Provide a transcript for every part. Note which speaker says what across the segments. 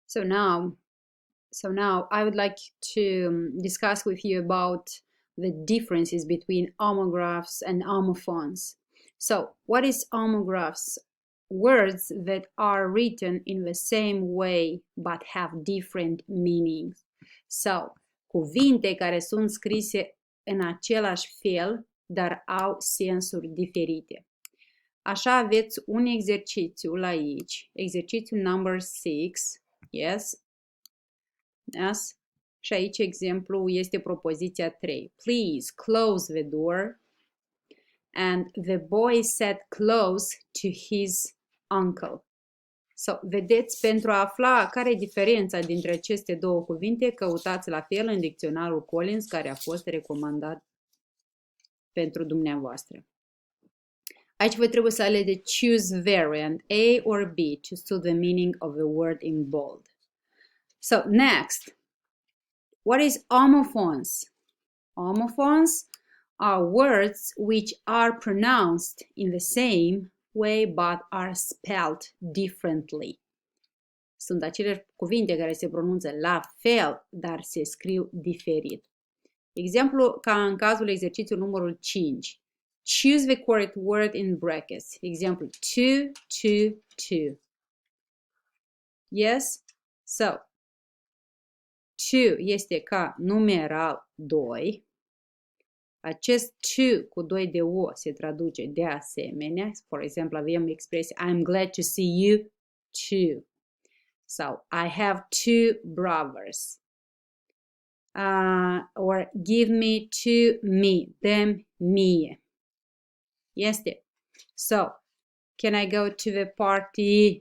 Speaker 1: So now I would like to discuss with you about the differences between homographs and homophones. So what is homographs? Words that are written in the same way but have different meanings. So, cuvinte care sunt scrise în același fel, dar au sensuri diferite. Așa aveți un exercițiu aici, exercițiul number 6, yes? Yes? Și aici exemplu este propoziția 3. Please close the door. And the boy sat close to his uncle. So, vedeți, pentru a afla care e diferența dintre aceste două cuvinte, căutați la fel în dicționarul Collins, care a fost recomandat pentru dumneavoastră. Aici vă trebuie să alegeți choose variant A or B to suit the meaning of the word in bold. So, next, what is homophones? Homophones are words which are pronounced in the same way but are spelled differently. Sunt acele cuvinte care se pronunță la fel, dar se scriu diferit. Exemplu, ca în cazul exercițiului numărul 5. Choose the correct word in brackets. Exemplu, 2, 2, 2. Yes? So, 2 este ca numeral 2. Acest 2 cu 2 de O se traduce de asemenea. For exemplu, avem expresia I'm glad to see you too. So, I have 2 brothers. Or give me to me, them, mie. Este. So, can I go to the party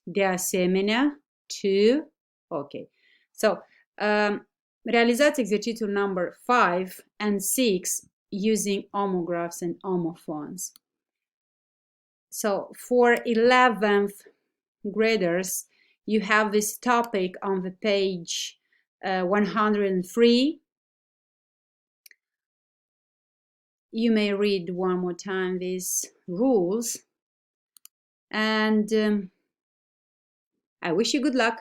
Speaker 1: de asemenea? Too? Ok. So, realizați exercițiul number 5 and 6 using homographs and homophones. So, for 11th graders, you have this topic on the page 103. You may read one more time these rules, and I wish you good luck.